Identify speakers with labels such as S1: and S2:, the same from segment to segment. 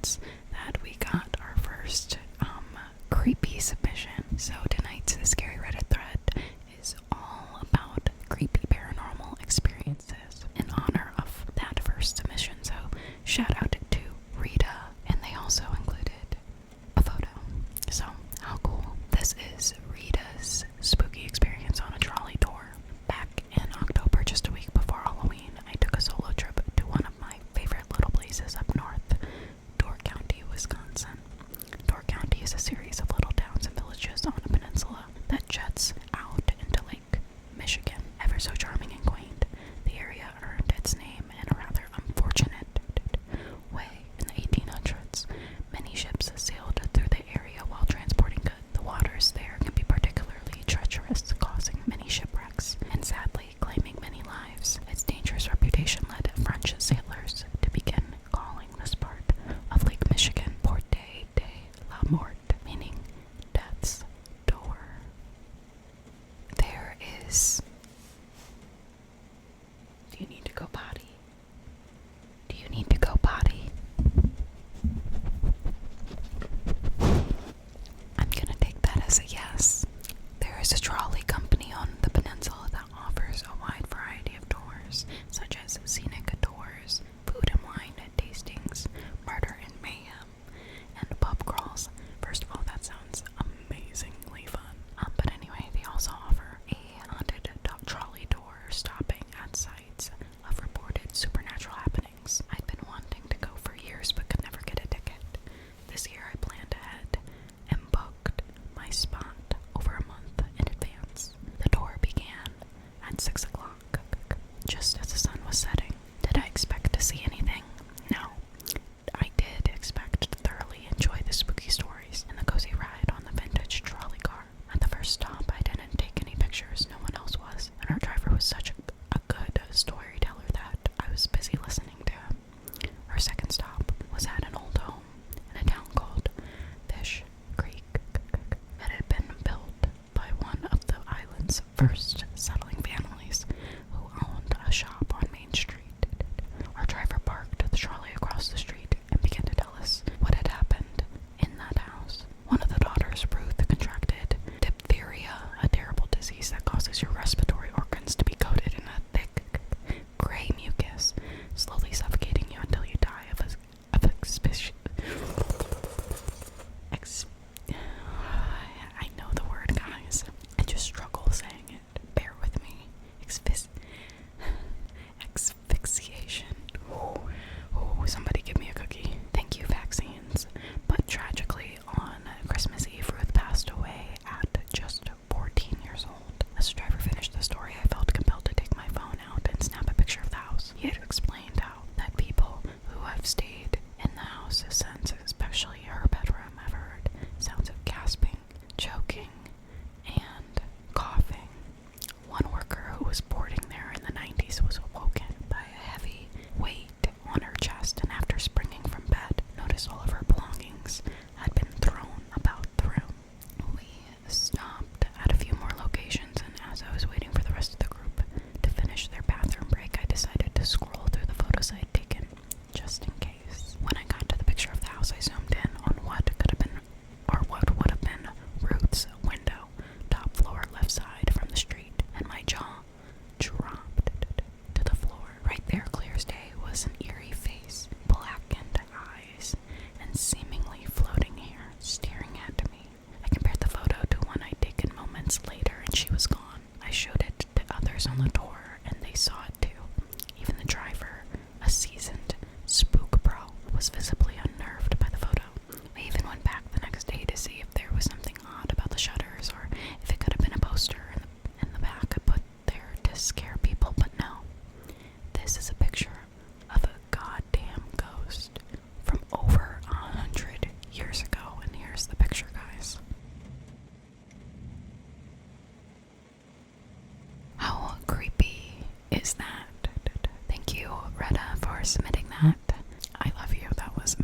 S1: chance that we got our first creepy submission. So tonight's Scary Reddit thread is all about creepy paranormal experiences in honor of that first submission. So shout out to Rita, and they also included a photo. So how cool. This is Rita's spooky experience on a trolley tour. Back in October, just a week before Halloween, I took a solo trip to one of my favorite little places up north, Door County, Wisconsin. Door County is a series of little towns and villages on a peninsula that juts out into Lake Michigan. Ever so charming and quaint, the area earned its name in a rather unfortunate way in the 1800s. Many ships sailed through the area while transporting goods. The waters there can be particularly treacherous, causing many shipwrecks and sadly claiming many lives. Its dangerous reputation led French sailors to begin calling this part of Lake Michigan Porte de la Mort, meaning death's door. There is... Do you need to go potty? Do you need to go potty? I'm gonna take that as a yes. There is a trolley company on the peninsula that offers a wide variety of tours, such as scenic tours, food and wine tastings, murder and mayhem, and pub crawls. First of all, that sounds amazingly fun. But anyway, they also offer a haunted trolley tour stopping at sites of reported supernatural happenings. I'd been wanting to go for years but could never get a ticket. This year I planned ahead and booked my spot over a month in advance. The tour began at 6 o'clock, just as the sun was setting. Did I expect to see anything? No. I did expect to thoroughly enjoy the spooky stories and the cozy ride on the vintage trolley car. At the first stop, I didn't take any pictures, no one else was, and our driver was such a good storyteller that I was busy listening to him. Our second stop was at an old home in a town called Fish Creek that had been built by one of the island's first settling families who owned a shop on Main Street. Our driver parked the trolley across the street and began to tell us what had happened in that house. One of the daughters, Ruth, contracted diphtheria, a terrible disease that causes your respiratory organs to be coated in a thick, gray mucus, slowly suffocating you until you die of I know the word, guys. I just struggle saying it. Bear with me. Asphyxiation. Oh, somebody give me a cookie. Thank you, vaccines. But tragically, on Christmas Eve, Ruth passed away at just 14 years old. As the driver finished the story, I felt compelled to take my phone out and snap a picture of the house. He had explained how that people who have stayed in the house since, especially her bedroom, have heard sounds of gasping, choking, and coughing. One worker who was boarding there in the 90s was awoken by a heavy weight on her chest, and after springing from bed, noticed all of her belongings had been thrown about the room. We stopped at a few more locations, and as I was waiting for the rest of the group to finish their bathroom break, I decided to scroll through the photos I'd taken, just in case. When I got to the picture of the house, I zoomed in on what could have been, or what would have been, Ruth's window, top floor, left side from the street, and my jaw dropped to the floor. Right there, clear as day, was an eerie face, blackened eyes, and seemingly floating hair staring at me. I compared the photo to one I'd taken moments later, and she was gone. I showed it to others on the tour, and they saw it too. Even the driver, a seasoned spook pro, was visibly unnerved by the photo. I even went back the next day to see if there was something odd about the shutters, or if it could have been a poster in the back put there to scare people, but no. This is a picture of a goddamn ghost from over 100 years ago, and here's the picture, guys. How creepy is that? Thank you, Rita, for submitting that. I love you. That was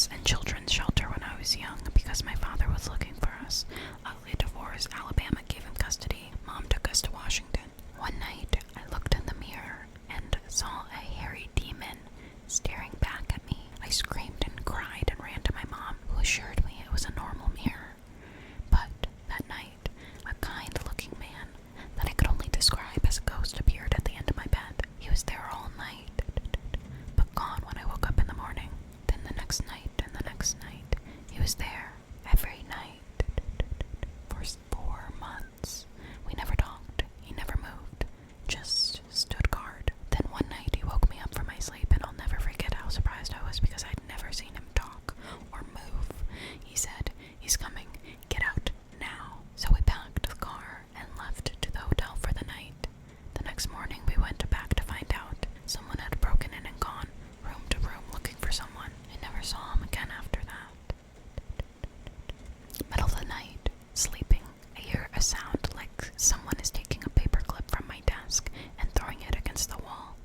S1: orphans and children's shelter when I was young because my father was looking for us. Ugly divorce, Alabama gave him custody. Mom took us to Washington. One night, I looked in the mirror and saw a hairy demon staring back at me. I screamed and cried and ran to my mom, who assured me it was a normal mirror. But that night, a kind-looking man that I could only describe as a ghost appeared at the end of my bed. He was there all night, but gone when I woke up in the morning. Then the next night and the next night, he was there every night for 4 months. We never talked. He never moved. Just stood guard. Then one night he woke me up from my sleep, and I'll never forget how surprised I was because I'd never seen him talk or move. He said, "He's coming. Get out now." So we packed the car and left to the hotel for the night. The next morning we went back to find out someone had broken in and gone room to room looking for someone. I never saw him again after that. Middle of the night, sleeping, I hear a sound like someone is taking a paperclip from my desk and throwing it against the wall,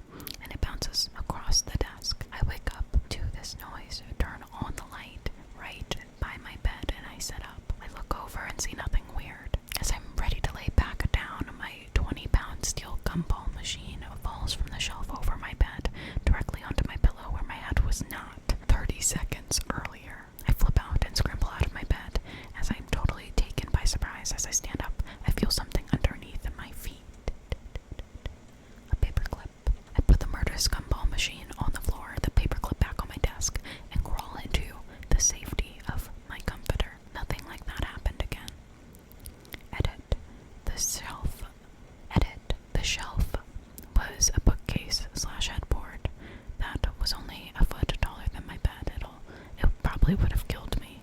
S1: and it bounces across the desk. I wake up to this noise, turn on the light right by my bed, and I sit up. I look over and see nothing weird. As I'm ready to lay back down, my 20-pound steel gumball machine falls from the shelf over my bed, directly onto my pillow where my head was not 30 seconds earlier. I flip out and scramble out of my bed. As I'm totally taken by surprise, as I stand up, I feel something underneath my feet. A paperclip. I put the murderous gumball machine on the floor, the paperclip back on my desk, and crawl into the safety of my comforter. Nothing like that happened again. Edit. The shelf was a bookcase / headboard that was only a foot taller than my bed. It probably would have killed me.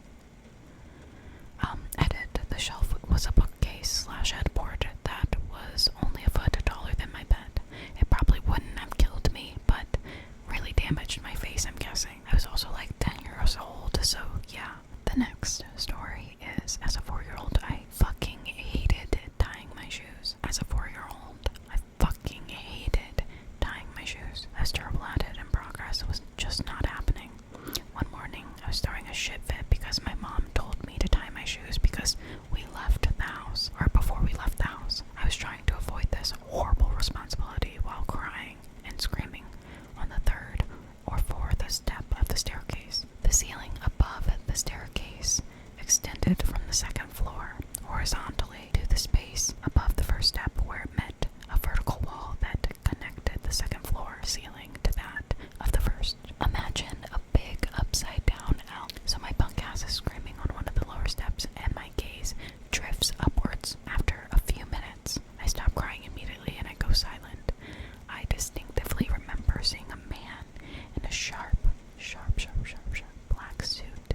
S1: Edit. The shelf was a bookcase / headboard that was only a foot taller than my bed. It probably wouldn't have killed me, but really damaged my face, I'm guessing. I was also like 10 years old, so yeah. The next story is, as a 4-year-old, I fucking hated tying my shoes. As a 4-year-old, I fucking hated tying my shoes. I was terrible at it, and progress was just not happening. One morning, I was throwing a shit fit because my mom told me to tie my shoes because we left the house, or before we left the house. I was trying to avoid this horrible responsibility while crying and screaming on the 3rd or 4th step of the staircase. The ceiling above the staircase extended from the 2nd floor horizontally to the space above the 1st step where it met a vertical wall that connected the 2nd floor ceiling to that of the 1st. Imagine a big upside down L. So my punk ass is screaming on one of the lower steps, and my gaze drifts upwards. After a few minutes, I stop crying immediately and I go silent. I distinctively remember seeing a man in a sharp black suit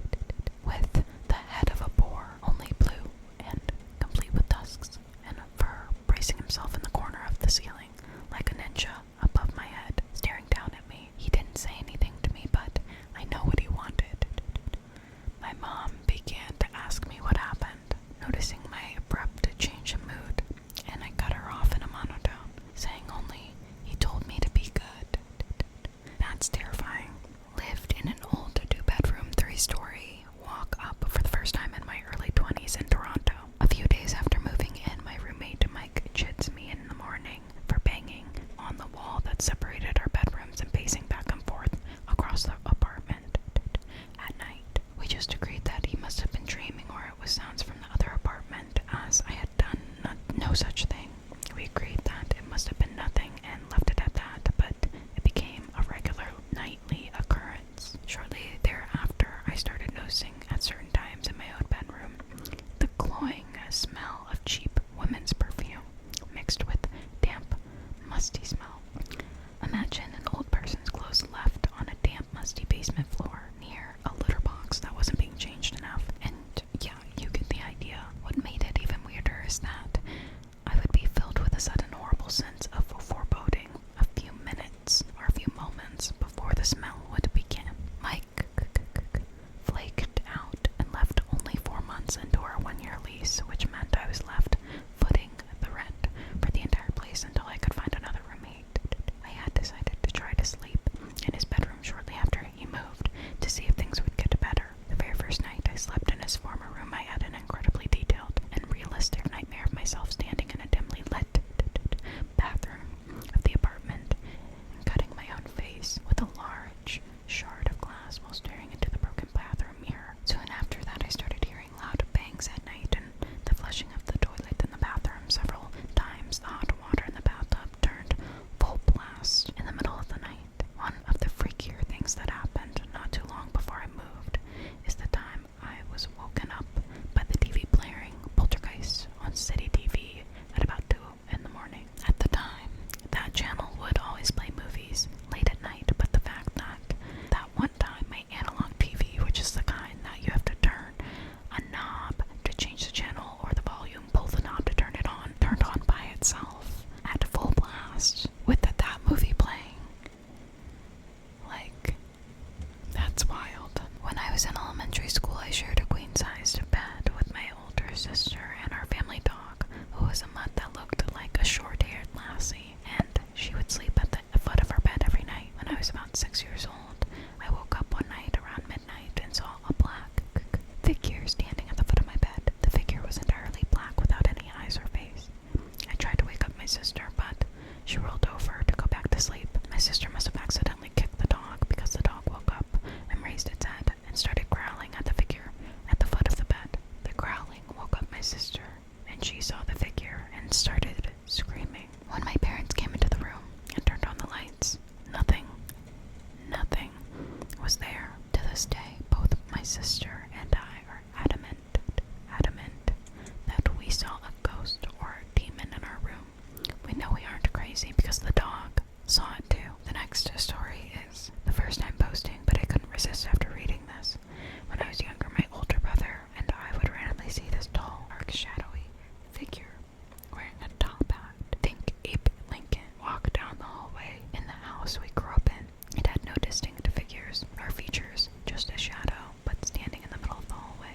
S1: with the head of a boar, only blue and complete with tusks and fur, bracing himself in the corner of the ceiling like a ninja above my head, staring down at me. He didn't say anything to me, but I know what he wanted. My mom began to ask me what happened, noticing my abrupt change in mood, and I cut her off in a monotone, saying only, "He told me to be good." That's terrifying. Lived in an I shared a queen-sized bed with my older sister and our family dog, who was a mutt that looked like a short-haired lassie, and she would sleep at the foot of our bed every night. When I was about 6 years old, I woke up one night around midnight and saw a black figure standing at the foot of my bed. The figure was entirely black without any eyes or face. I tried to wake up my sister, but she rolled over to go back to sleep. My sister must have accidentally kicked the dog because the dog woke up and raised its head and started growling at the figure at the foot of the bed. The growling woke up my sister, and she saw the figure and started screaming. When my parents came into the room and turned on the lights, nothing was there. To this day, both my sister and I are adamant that we saw a ghost or a demon in our room. We know we aren't crazy because the dog saw it too. The next story is the first time posting, but I couldn't resist after reading this. When I was younger, my older brother and I would randomly see this tall, dark, shadowy figure wearing a top hat. Think Abe Lincoln walk down the hallway in the house we grew up in. It had no distinct figures or features, just a shadow, but standing in the middle of the hallway.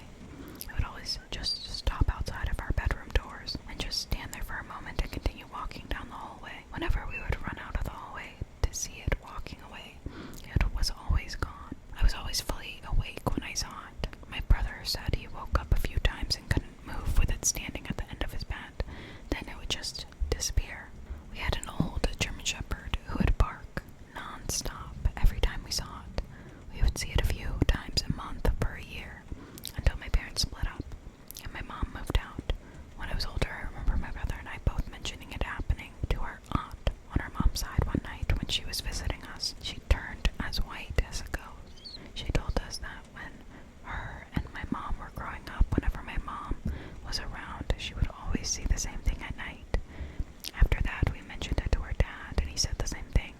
S1: I would always just stop outside of our bedroom doors and just stand there for a moment and continue walking down the hallway. Whenever we would run out of the hallway to see it walking away, it was always gone. I was always fully awake when I saw it. My brother said he woke up a few times and couldn't move with it standing at the end of his bed. Then it would just disappear. We had an old German Shepherd who would bark non-stop every time we saw it. We would see it a few times a month for a year until my parents split up and my mom moved out. When I was older, I remember my brother and I both mentioning it happening to our aunt on our mom's side one night when she was visiting us. She turned as white as a ghost. She told us that when her and my mom were growing up, whenever my mom was around, she would always see the same thing at night. After that, we mentioned it to our dad, and he said the same thing.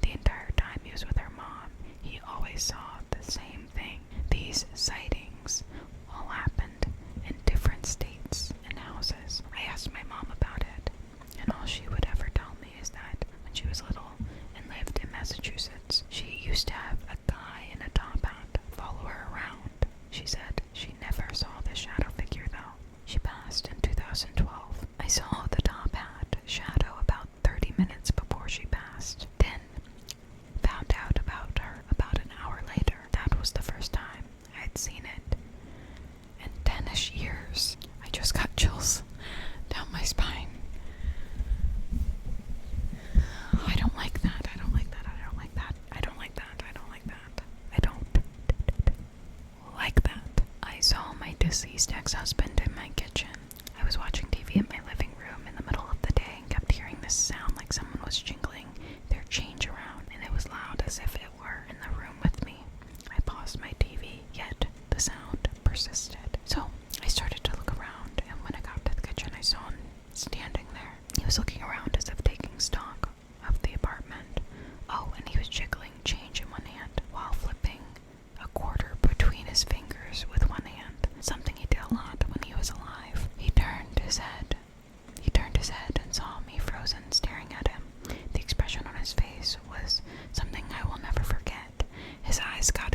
S1: The entire time he was with our mom, he always saw the same thing. These sightings all happened in different states and houses. I asked my mom about it, and all she would ever tell me is that when she was little and lived in Massachusetts, she used to have a guy in a top hat follow her around. She said she never saw the shadow figure though. She passed in 2012. I saw the top hat shadow about 30 minutes before she passed. Then found out about her about an hour later. That was the first time I'd seen it in 10-ish years. I just got chills down my spine. I don't like that. I don't like that. I don't like that. I don't like that. I don't like that. I don't like that. I saw my deceased ex-husband in my kitchen. I was watching TV in my living room in the middle of the day and kept hearing this sound like someone was jingling their change around, and it was loud as if it were in the room with me. I paused my TV, yet the sound persisted. So I started to look around, and when I got to the kitchen, I saw him standing there. He was looking around as if taking stock of the apartment. Oh, and he was jiggling change in one hand while flipping a quarter between his fingers with one hand, something he did a lot when he was alive. He turned his head and saw me frozen staring at him. The expression on his face was something I will never forget. His eyes got